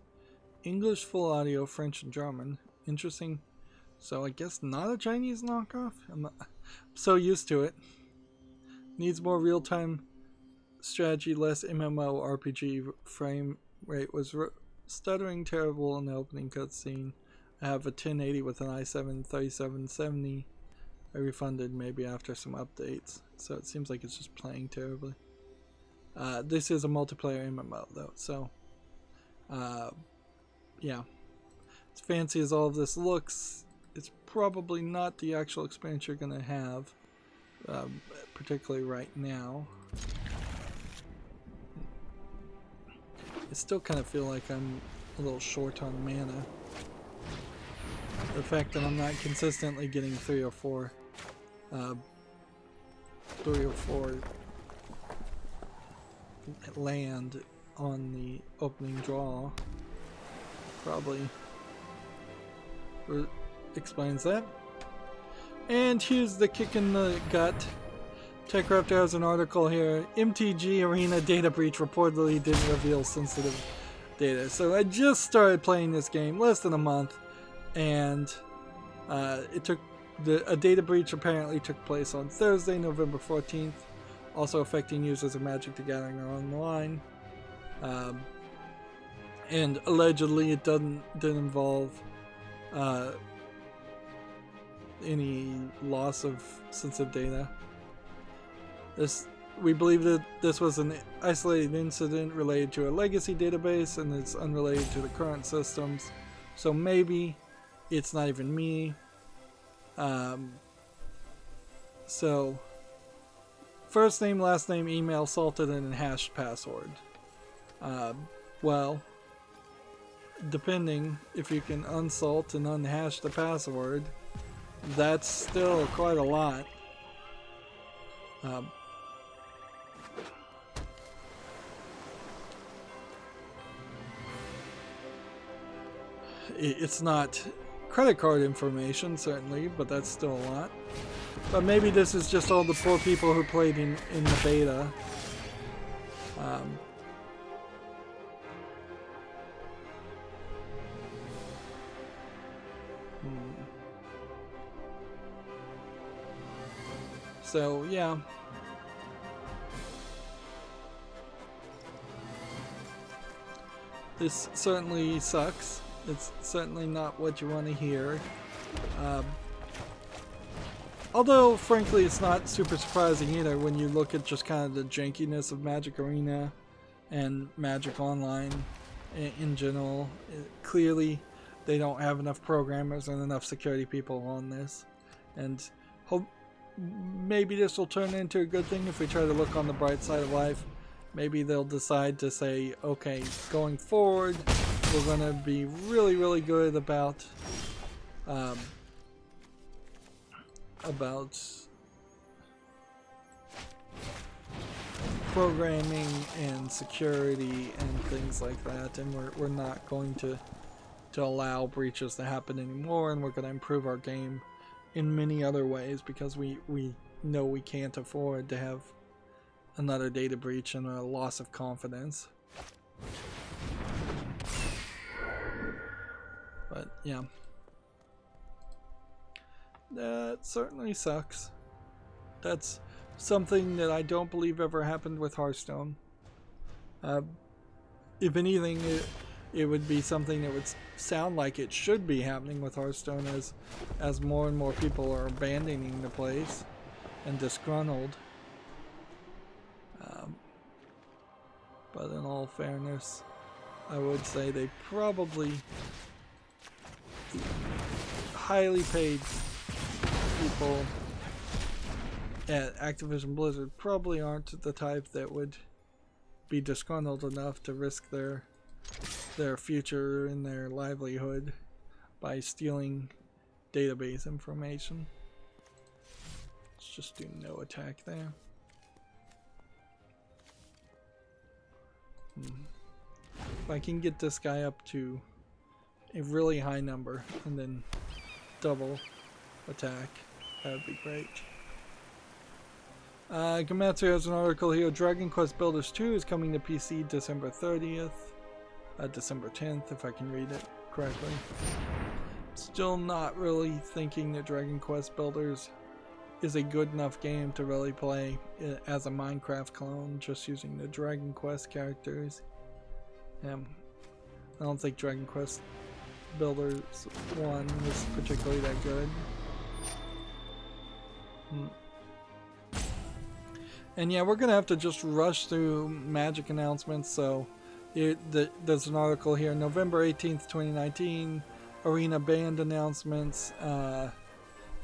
English full audio, French and German. Interesting. So I guess not a Chinese knockoff? I'm so used to it. Needs more real-time strategy, less MMORPG. Frame rate was stuttering terrible in the opening cutscene. I have a 1080 with an i7 3770. I refunded maybe after some updates, so it seems like it's just playing terribly. This is a multiplayer MMO though, so yeah. As fancy as all of this looks, it's probably not the actual experience you're gonna have, particularly right now. I still kind of feel like I'm a little short on mana. The fact that I'm not consistently getting 3 or 4 land on the opening draw probably explains that. And here's the kick in the gut. TechRaptor has an article here. MTG Arena data breach reportedly didn't reveal sensitive data. So I just started playing this game less than a month, and it took a data breach apparently took place on Thursday, November 14th, also affecting users of Magic the Gathering Online. And allegedly it didn't involve any loss of sensitive data. We believe that this was an isolated incident related to a legacy database and it's unrelated to the current systems. So maybe it's not even me. So first name, last name, email, salted, and hashed password. Well, depending if you can unsalt and unhash the password, that's still quite a lot. It's not credit card information, certainly, but that's still a lot. But maybe this is just all the poor people who played in the beta. So, yeah. This certainly sucks. It's certainly not what you want to hear. Although, frankly, it's not super surprising either when you look at just kind of the jankiness of Magic Arena and Magic Online in general. Clearly, they don't have enough programmers and enough security people on this. And maybe this will turn into a good thing if we try to look on the bright side of life. Maybe they'll decide to say, okay, going forward, we're going to be really, really good about programming and security and things like that, and we're not going to allow breaches to happen anymore, and we're going to improve our game in many other ways because we know we can't afford to have another data breach and a loss of confidence. But yeah, that certainly sucks. That's something that I don't believe ever happened with Hearthstone. If anything, it would be something that would sound like it should be happening with Hearthstone as more and more people are abandoning the place and disgruntled. But in all fairness, I would say they probably highly paid people at Activision Blizzard probably aren't the type that would be disgruntled enough to risk their future and their livelihood by stealing database information. Let's just do no attack there. If I can get this guy up to a really high number and then double attack, that would be great. Gamatsu has an article here. Dragon Quest Builders 2 is coming to PC December 30th. December 10th, if I can read it correctly. Still not really thinking that Dragon Quest Builders is a good enough game to really play as a Minecraft clone, just using the Dragon Quest characters. I don't think Dragon Quest Builders 1 was particularly that good. And yeah, we're gonna have to just rush through Magic announcements. So there's an article here, November 18th, 2019, Arena banned announcements.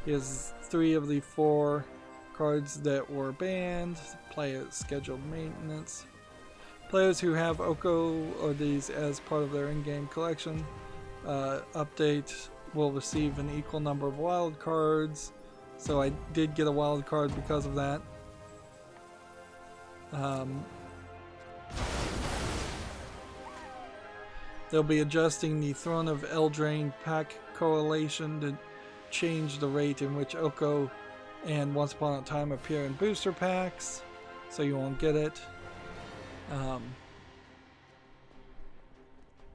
Here's 3 of the 4 cards that were banned. Player scheduled maintenance. Players who have Oko or these as part of their in-game collection update will receive an equal number of wild cards. So I did get a wild card because of that. They'll be adjusting the Throne of Eldraine pack correlation to change the rate in which Oko and Once Upon a Time appear in booster packs, so you won't get it.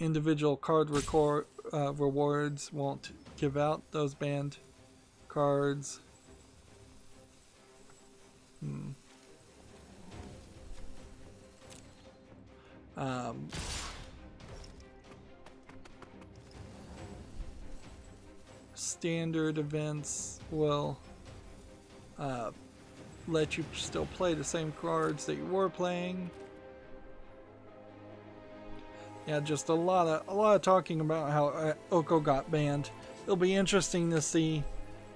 Individual card rewards won't give out those banned cards. Standard events will let you still play the same cards that you were playing. Yeah, just a lot of talking about how Oko got banned. It'll be interesting to see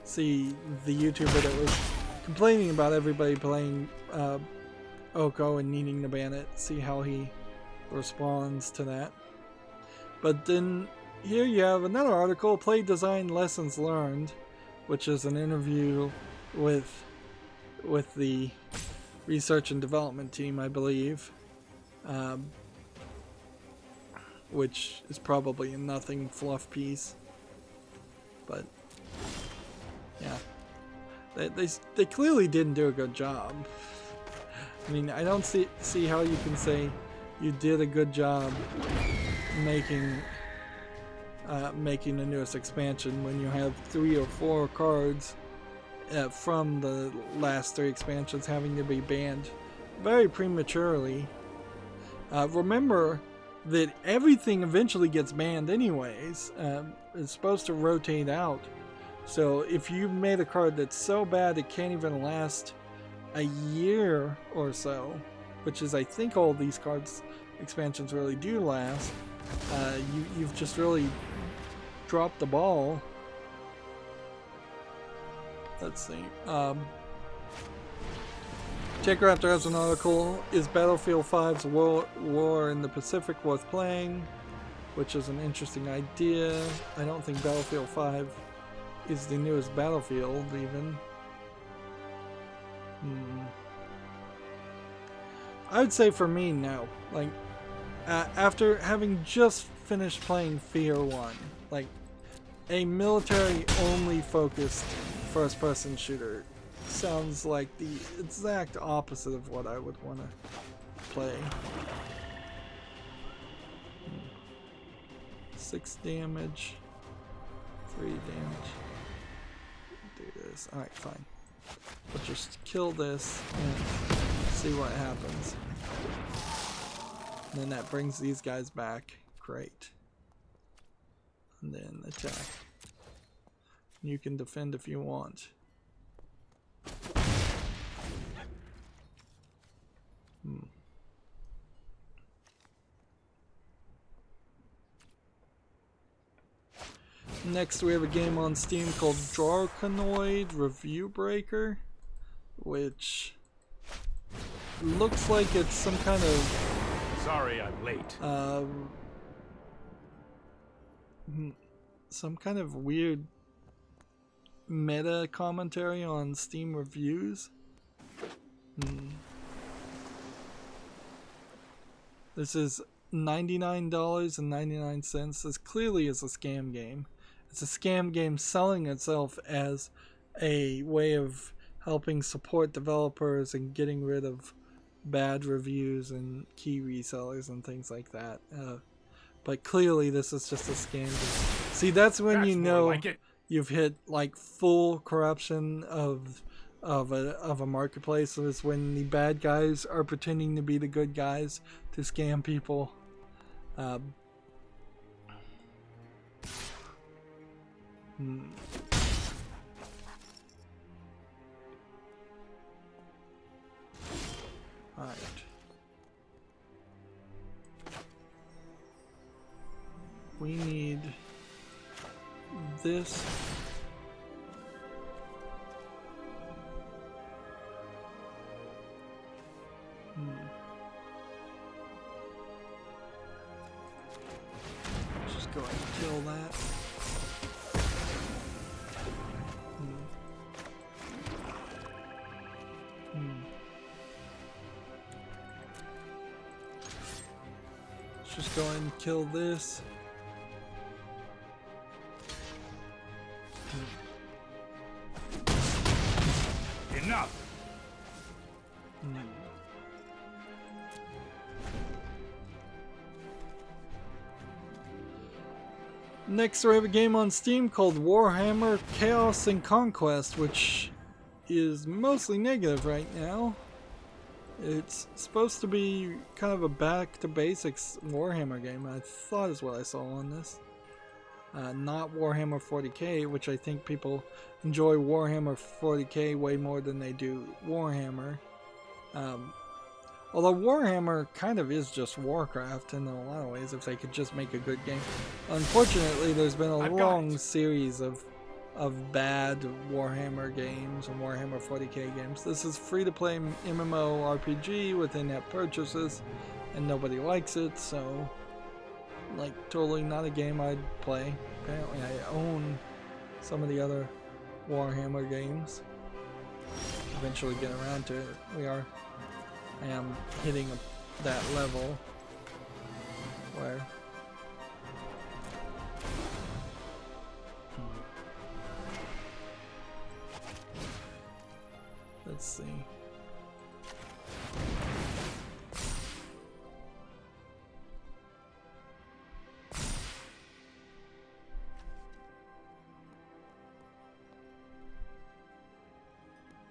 the YouTuber that was complaining about everybody playing Oko and needing to ban it. See how he responds to that. But then here you have another article, Play Design Lessons Learned, which is an interview with the research and development team, I believe, which is probably a nothing fluff piece, but yeah, they clearly didn't do a good job. I mean, I don't see how you can say you did a good job making the newest expansion when you have 3 or 4 cards from the last 3 expansions having to be banned very prematurely. Remember that everything eventually gets banned anyways. It's supposed to rotate out. So if you made a card that's so bad it can't even last a year or so, which is I think all these cards expansions really do last, you've just really dropped the ball. Let's see. Takeraptor has an article, is Battlefield 5's War in the Pacific worth playing? Which is an interesting idea. I don't think Battlefield 5 is the newest Battlefield even. I would say for me, no. Like, after having just finished playing Fear 1, like, a military-only focused first-person shooter sounds like the exact opposite of what I would want to play. 6 damage, 3 damage. Do this. Alright, fine. We'll just kill this and see what happens. And then that brings these guys back. Great. And then attack. You can defend if you want. Next we have a game on Steam called Drakenoid Review Breaker, which looks like it's some kind of... Sorry I'm late. Some kind of weird meta commentary on Steam reviews. This is $99.99. This clearly is a scam game. It's a scam game selling itself as a way of helping support developers and getting rid of bad reviews and key resellers and things like that. But clearly this is just a scam game. See, that's when you know like you've hit like full corruption of a marketplace. Is when the bad guys are pretending to be the good guys to scam people. Alright. We need this. Just go ahead and kill that. Let's just go ahead and kill this. Enough. Next, we have a game on Steam called Warhammer Chaos and Conquest, which is mostly negative right now. It's supposed to be kind of a back to basics Warhammer game, I thought is what I saw on this. Not Warhammer 40k, which I think people enjoy Warhammer 40k way more than they do Warhammer. Although Warhammer kind of is just Warcraft in a lot of ways, if they could just make a good game. Unfortunately, there's been a long series of bad Warhammer games and Warhammer 40k games. This is free-to-play MMORPG with in-app purchases, and nobody likes it, so like totally not a game I'd play. Apparently I own some of the other Warhammer games. Eventually get around to it. I am hitting that level where let's see.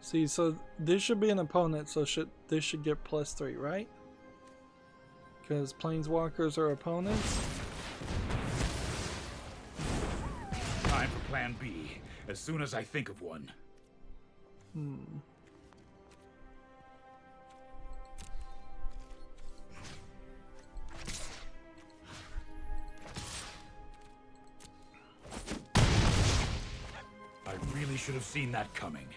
See, so this should be an opponent, so this should get +3, right? Because planeswalkers are opponents. Time for plan B, as soon as I think of one. I really should have seen that coming.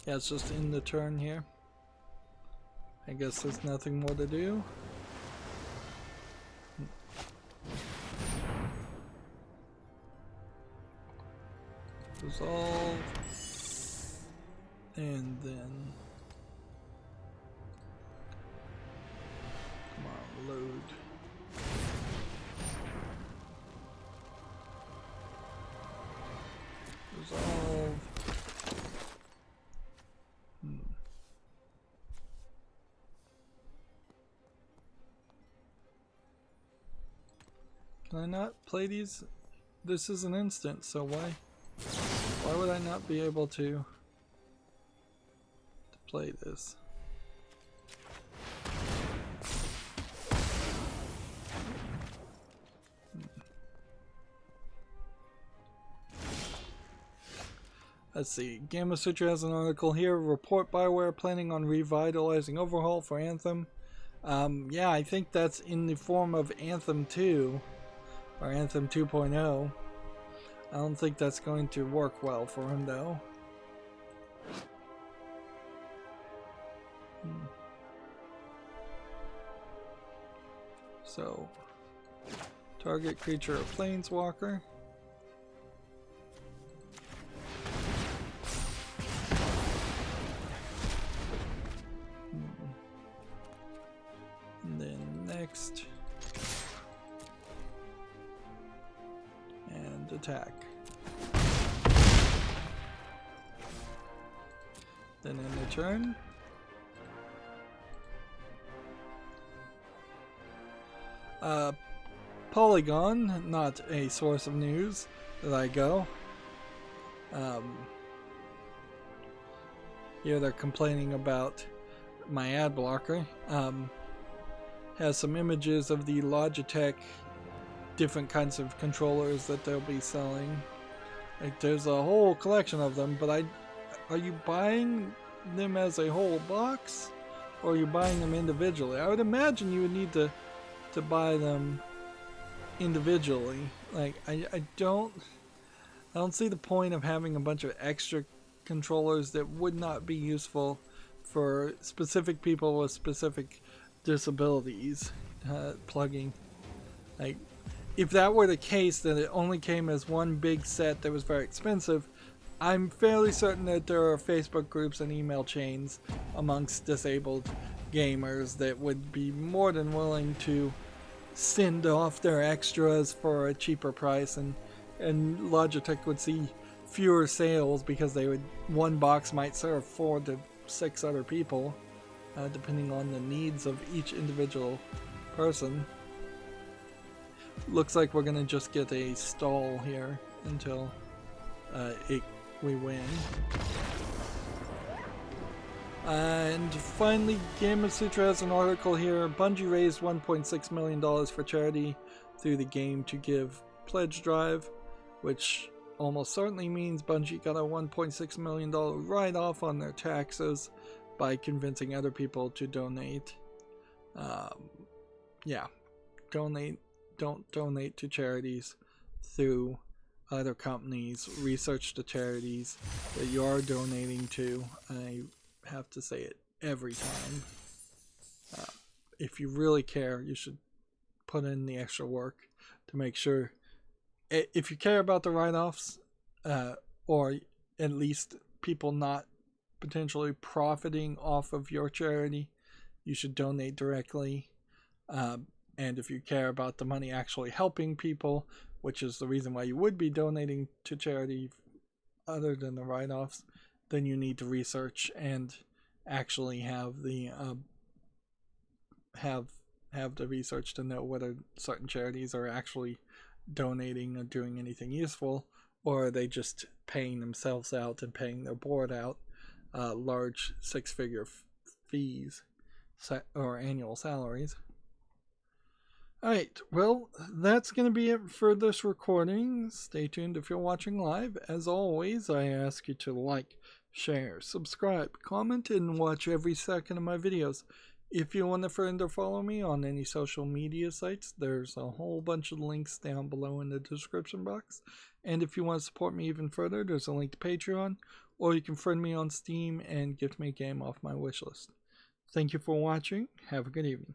Yeah, it's just in the turn here. I guess there's nothing more to do. Resolve. And then come on, load. Resolve. Can I not play these? This is an instant, so why would I not be able to play this? Let's see. Gamma Sutra has an article here. Report BioWare planning on revitalizing overhaul for Anthem. Yeah, I think that's in the form of Anthem 2 or Anthem 2.0. I don't think that's going to work well for him though. So, target creature a planeswalker. And then next. And attack. Then in the turn. Polygon, not a source of news that I go. Here they're complaining about my ad blocker. Has some images of the Logitech different kinds of controllers that they'll be selling. Like, there's a whole collection of them, but are you buying them as a whole box, or are you buying them individually? I would imagine you would need to buy them individually. Like, I don't see the point of having a bunch of extra controllers that would not be useful for specific people with specific disabilities plugging. Like, if that were the case, then it only came as one big set that was very expensive. I'm fairly certain that there are Facebook groups and email chains amongst disabled gamers that would be more than willing to send off their extras for a cheaper price, and Logitech would see fewer sales because one box might serve 4 to 6 other people, depending on the needs of each individual person. Looks like we're gonna just get a stall here until we win. And finally, Game Sutra has an article here. Bungie raised $1.6 million for charity through the Game to Give pledge drive, which almost certainly means Bungie got a $1.6 million write-off on their taxes by convincing other people to donate. Yeah, don't donate to charities through other companies. Research the charities that you are donating to. I have to say it every time. If you really care, you should put in the extra work to make sure. If you care about the write-offs, or at least people not potentially profiting off of your charity, you should donate directly. And if you care about the money actually helping people, which is the reason why you would be donating to charity other than the write-offs, then you need to research and actually have the have the research to know whether certain charities are actually donating or doing anything useful, or are they just paying themselves out and paying their board out large six-figure fees or annual salaries. Alright, well, that's going to be it for this recording. Stay tuned if you're watching live. As always, I ask you to like, share, subscribe, comment, and watch every second of my videos. If you want to friend or follow me on any social media sites, there's a whole bunch of links down below in the description box. And if you want to support me even further, there's a link to Patreon, or you can friend me on Steam and gift me a game off my wishlist. Thank you for watching. Have a good evening.